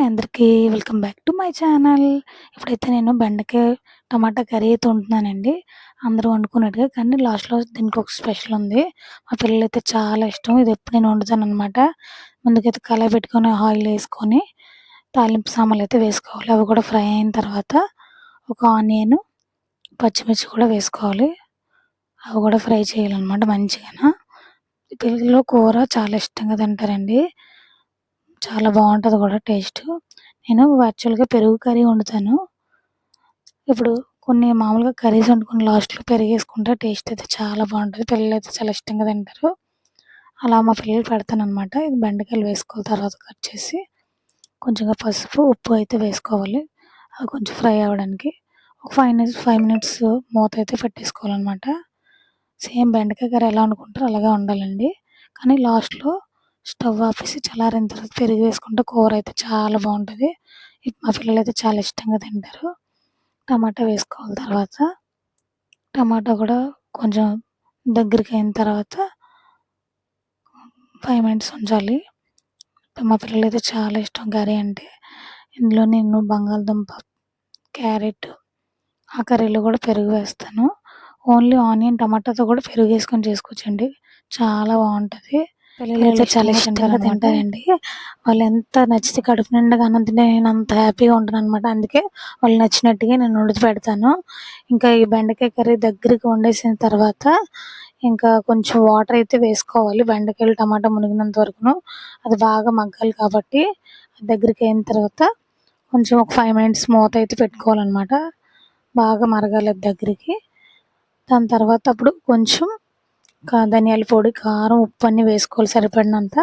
Hi అందరికీ. Welcome back to my channel. ఇప్పుడైతే నేను బెండకాయ టమాటా కర్రీ అయితే వండుతున్నానండి. అందరూ వండుకున్నట్టుగా. కానీ లాస్ట్‌లో దీనికి ఒక స్పెషల్ ఉంది. మా పిల్లలైతే చాలా ఇష్టం. ఇది ఎప్పుడు నేను వండుతాననమాట. ముందుకైతే కళాయి పెట్టుకొని ఆయిల్ వేసుకొని తాలింపు సామాన్లు అయితే వేసుకోవాలి. అవి కూడా ఫ్రై అయిన తర్వాత ఒక ఆనియన్, పచ్చిమిర్చి కూడా వేసుకోవాలి. అవి కూడా ఫ్రై చేయాలనమాట మంచిగాన. పిల్లలు కూర చాలా ఇష్టంగా తింటారండి. చాలా బావుంటది కూడా టేస్టు. నేను యాక్చువల్‌గా పెరుగు కర్రీ వండుతాను. ఇప్పుడు కొన్ని మామూలుగా కర్రీస్ వండుకొని లాస్ట్‌లో పెరుగేసుకుంటే టేస్ట్ అయితే చాలా బావుంటది. పిల్లలైతే చాలా ఇష్టంగా తింటారు. అలా మా పిల్లలకి పెడతాననమాట. ఇది బెండకాయలు వేసుకోవాలి తర్వాత కట్ చేసి. కొంచెంగా పసుపు, ఉప్పు అయితే వేసుకోవాలి. అవి కొంచెం ఫ్రై అవ్వడానికి. ఒక 5 మినిట్స్ మూత అయితే పెట్టేసుకోవాలనమాట. సేమ్ బెండకాయ కర్రీ ఎలా వండుకుంటారో అలాగే వండాలండి. కానీ లాస్ట్‌లో స్టవ్ ఆపేసి చల్లారిన తర్వాత పెరుగు వేసుకుంటే కూర అయితే చాలా బావుంటది. మా పిల్లలైతే చాలా ఇష్టంగా తింటారు. టమాటా వేసుకోవాలి తర్వాత. టమాటా కూడా కొంచెం దగ్గరికయిన తర్వాత 5 మినిట్స్ ఉంచాలి. మా పిల్లలైతే చాలా ఇష్టం కర్రీ అంటే. ఇందులో నేను బంగాళదుంప, క్యారెట్ ఆ కర్రీలో కూడా పెరుగు వేస్తాను. ఓన్లీ ఆనియన్, టమాటాతో కూడా పెరుగేసుకొని చేసుకోవచ్చండి. చాలా బావుంటది. పిల్లలైతే చాలా ఇష్టంగా తింటారండి. వాళ్ళెంత నచ్చితే కడుపు నిండుగా అన్నం తింటే నేనంత హ్యాపీగా ఉంటాననమాట. అందుకే వాళ్ళు నచ్చినట్టుగా నేను వండి పెడతాను. ఇంకా ఈ బెండకాయ కర్రీ దగ్గరికి వండేసిన తర్వాత ఇంకా కొంచెం వాటర్ అయితే వేసుకోవాలి. బెండకాయలు, టమాటా మునిగినంత వరకును. అది బాగా మగ్గాలి కాబట్టి దగ్గరికి అయిన తర్వాత కొంచెం ఒక 5 మినిట్స్ మూత అయితే పెట్టుకోవాలనమాట. బాగా మరగాలి అది దగ్గరికి. దాని తర్వాత అప్పుడు కొంచెం ధనియాల పొడి, కారం, ఉప్పు అన్నీ వేసుకోవాలి సరిపడినంత.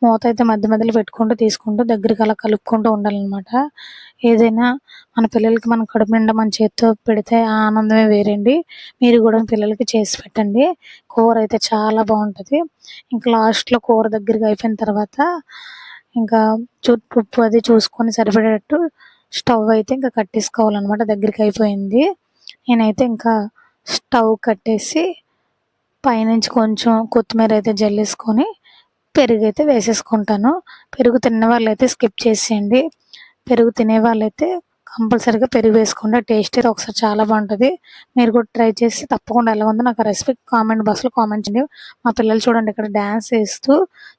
మూత అయితే మధ్య మధ్యలో పెట్టుకుంటూ తీసుకుంటూ దగ్గరికి అలా కలుపుకుంటూ ఉండాలనమాట. ఏదైనా మన పిల్లలకి మన కడుపు నిండా మన చేత్తో పెడితే ఆ ఆనందమే వేరండి. మీరు కూడా పిల్లలకి చేసి పెట్టండి. కూర అయితే చాలా బావుంటది. ఇంకా లాస్ట్‌లో కూర దగ్గరగా అయిపోయిన తర్వాత ఇంకా ఉప్పు అది చూసుకొని సరిపడేటట్టు స్టవ్ అయితే ఇంకా కట్టేసుకోవాలనమాట. దగ్గరికి అయిపోయింది. నేనైతే ఇంకా స్టవ్ కట్టేసి పైనుంచి కొంచెం కొత్తిమీర అయితే జల్లేసుకొని పెరుగైతే వేసేసుకుంటాను. పెరుగు తిన్న వాళ్ళైతే స్కిప్ చేసేయండి. పెరుగు తినే వాళ్ళైతే కంపల్సరీగా పెరుగు వేసుకోండి. టేస్ట్ అయితే ఒకసారి చాలా బావుంటది. మీరు కూడా ట్రై చేసి తప్పకుండా ఎలా ఉందో నాకు ఆ రెసిపీ కామెంట్ బాక్స్‌లో కామెంట్ చేయండి. మా పిల్లలు చూడండి ఇక్కడ డాన్స్ ఏస్తూ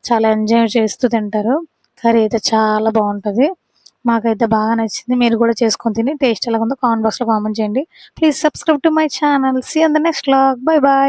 చాలా ఎంజాయ్ చేస్తూ తింటారు. కర్రీ అయితే చాలా బావుంటది. మాకైతే బాగా నచ్చింది. మీరు కూడా చేసుకొని తిని టేస్ట్ ఎలా ఉందో కామెంట్ బాక్స్‌లో కామెంట్ చేయండి. Please subscribe to my channel. See you in the next vlog. Bye by.